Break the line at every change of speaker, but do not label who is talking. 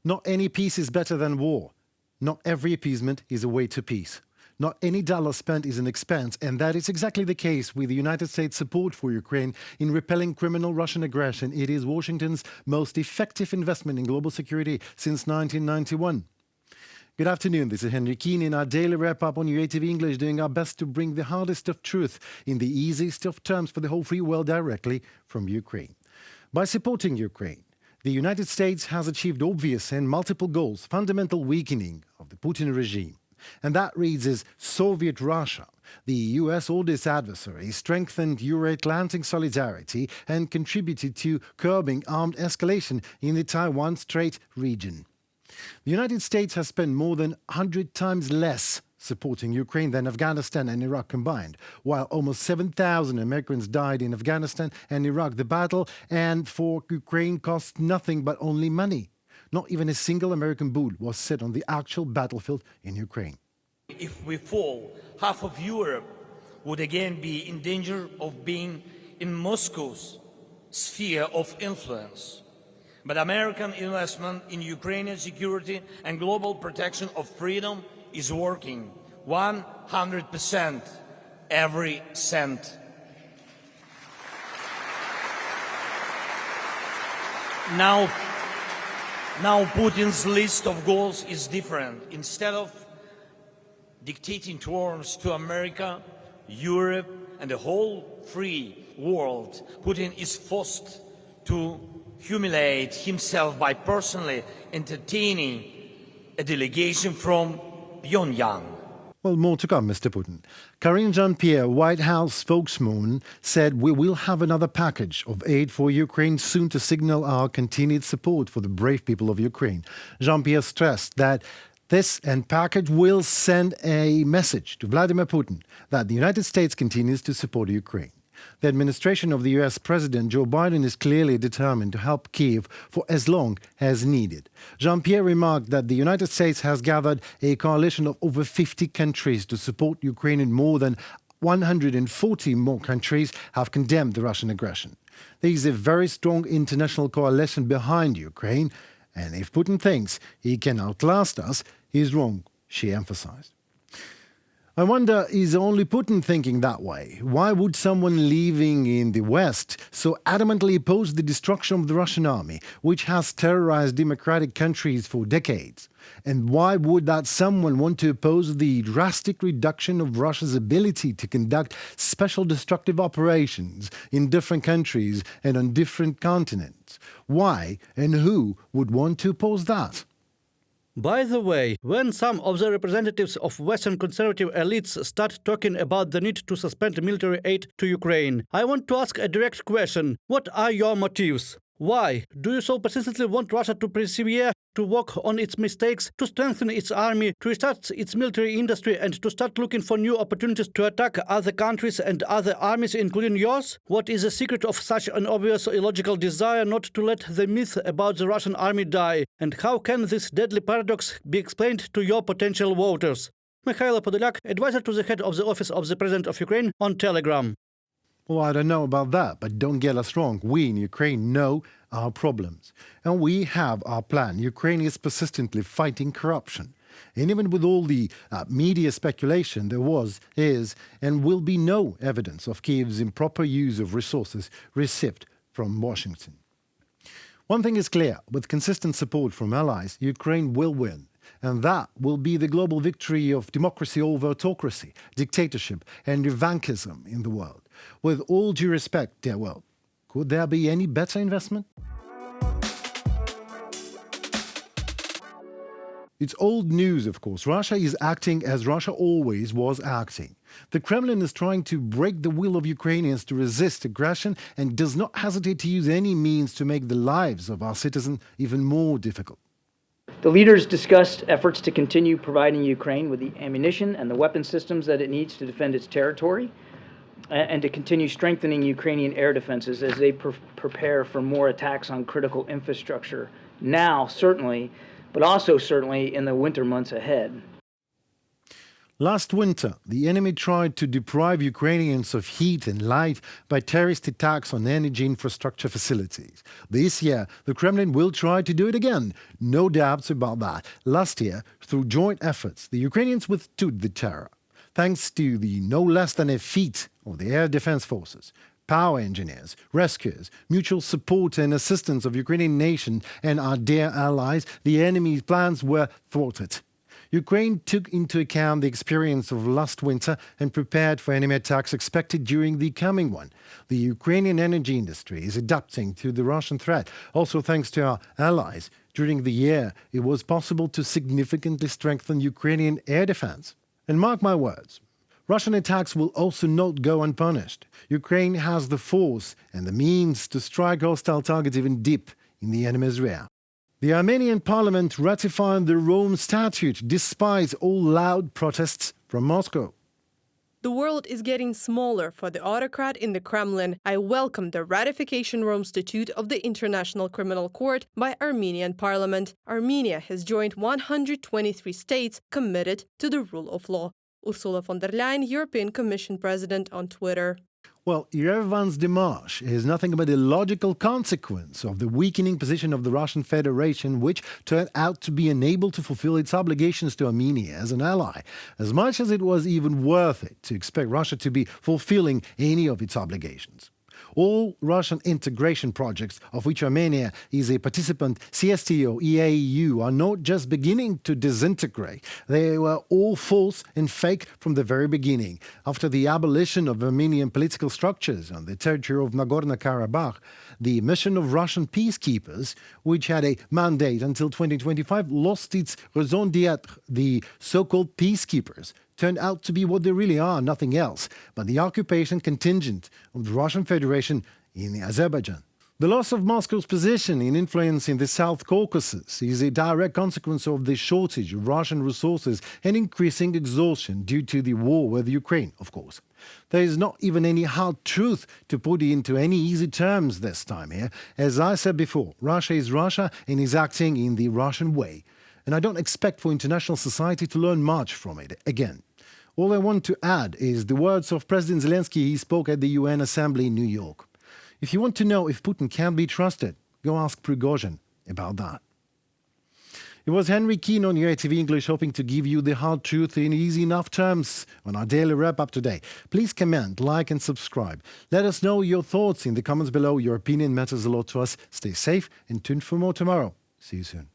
Not any peace is better than war. Not every appeasement is a way to peace. Not any dollar spent is an expense, and that is exactly the case with the United States' support for Ukraine in repelling criminal Russian aggression. It is Washington's most effective investment in global security since 1991. Good afternoon, this is Henry Keane in our daily wrap-up on UATV English, doing our best to bring the hardest of truth in the easiest of terms for the whole free world directly from Ukraine. By supporting Ukraine, the United States has achieved obvious and multiple goals, fundamental weakening of the Putin regime. And that reads as Soviet Russia. The US oldest adversary strengthened Euro-Atlantic solidarity and contributed to curbing armed escalation in the Taiwan Strait region. The United States has spent more than 100 times less supporting Ukraine than Afghanistan and Iraq combined, while almost 7,000 Americans died in Afghanistan and Iraq. The battle and for Ukraine cost nothing but only money. Not even a single American bullet was set on the actual battlefield in Ukraine.
If we fall, half of Europe would again be in danger of being in Moscow's sphere of influence. But American investment in Ukrainian security and global protection of freedom is working 100%, every cent. Now Putin's list of goals is different. Instead of dictating terms to America, Europe, and the whole free world, Putin is forced to humiliate himself by personally entertaining a delegation from Pyongyang.
Well, more to come, Mr. Putin. Karine Jean-Pierre, White House spokesman, said we will have another package of aid for Ukraine soon to signal our continued support for the brave people of Ukraine. Jean-Pierre stressed that this package will send a message to Vladimir Putin that the United States continues to support Ukraine. The administration of the US President Joe Biden is clearly determined to help Kyiv for as long as needed. Jean-Pierre remarked that the United States has gathered a coalition of over 50 countries to support Ukraine, and more than 140 more countries have condemned the Russian aggression. There is a very strong international coalition behind Ukraine, and if Putin thinks he can outlast us, he is wrong, she emphasized. I wonder, is only Putin thinking that way? Why would someone living in the West so adamantly oppose the destruction of the Russian army, which has terrorized democratic countries for decades? And why would that someone want to oppose the drastic reduction of Russia's ability to conduct special destructive operations in different countries and on different continents? Why and who would want to oppose that?
By the way, when some of the representatives of Western conservative elites start talking about the need to suspend military aid to Ukraine, I want to ask a direct question. What are your motives? Why do you so persistently want Russia to persevere, to work on its mistakes, to strengthen its army, to restart its military industry, and to start looking for new opportunities to attack other countries and other armies, including yours? What is the secret of such an obvious illogical desire not to let the myth about the Russian army die? And how can this deadly paradox be explained to your potential voters? Mikhailo Podolyak, advisor to the head of the Office of the President of Ukraine, on Telegram.
Well, I don't know about that, but don't get us wrong. We in Ukraine know our problems, and we have our plan. Ukraine is persistently fighting corruption. And even with all the media speculation, there was, is, and will be no evidence of Kyiv's improper use of resources received from Washington. One thing is clear, with consistent support from allies, Ukraine will win. And that will be the global victory of democracy over autocracy, dictatorship, and revanchism in the world. With all due respect, dear world, could there be any better investment? It's old news, of course. Russia is acting as Russia always was acting. The Kremlin is trying to break the will of Ukrainians to resist aggression and does not hesitate to use any means to make the lives of our citizens even more difficult.
The leaders discussed efforts to continue providing Ukraine with the ammunition and the weapon systems that it needs to defend its territory, and to continue strengthening Ukrainian air defenses as they prepare for more attacks on critical infrastructure now, certainly, but also certainly in the winter months ahead.
Last winter, the enemy tried to deprive Ukrainians of heat and light by terrorist attacks on energy infrastructure facilities. This year, the Kremlin will try to do it again. No doubts about that. Last year, through joint efforts, the Ukrainians withstood the terror. Thanks to the no less than a feat of the air defense forces, power engineers, rescuers, mutual support and assistance of Ukrainian nation and our dear allies, the enemy's plans were thwarted. Ukraine took into account the experience of last winter and prepared for enemy attacks expected during the coming one. The Ukrainian energy industry is adapting to the Russian threat. Also thanks to our allies, during the year it was possible to significantly strengthen Ukrainian air defense. And mark my words, Russian attacks will also not go unpunished. Ukraine has the force and the means to strike hostile targets even deep in the enemy's rear. The Armenian Parliament ratified the Rome Statute despite all loud protests from Moscow.
The world is getting smaller for the autocrat in the Kremlin. I welcome the ratification Rome Statute of the International Criminal Court by Armenian Parliament. Armenia has joined 123 states committed to the rule of law. Ursula von der Leyen, European Commission President, on Twitter.
Well, Yerevan's démarche is nothing but a logical consequence of the weakening position of the Russian Federation, which turned out to be unable to fulfill its obligations to Armenia as an ally, as much as it was even worth it to expect Russia to be fulfilling any of its obligations. All Russian integration projects, of which Armenia is a participant, CSTO, EAEU, are not just beginning to disintegrate. They were all false and fake from the very beginning. After the abolition of Armenian political structures on the territory of Nagorno-Karabakh, the mission of Russian peacekeepers, which had a mandate until 2025, lost its raison d'être. The so-called peacekeepers turned out to be what they really are, nothing else but the occupation contingent of the Russian Federation in Azerbaijan. The loss of Moscow's position in influence in the South Caucasus is a direct consequence of the shortage of Russian resources and increasing exhaustion due to the war with Ukraine, of course. There is not even any hard truth to put into any easy terms this time here. As I said before, Russia is Russia and is acting in the Russian way. And I don't expect for international society to learn much from it again. All I want to add is the words of President Zelensky he spoke at the UN Assembly in New York. If you want to know if Putin can be trusted, go ask Prigozhin about that. It was Henry Keane on UATV English, hoping to give you the hard truth in easy enough terms on our daily wrap-up today. Please comment, like and subscribe. Let us know your thoughts in the comments below. Your opinion matters a lot to us. Stay safe and tuned for more tomorrow. See you soon.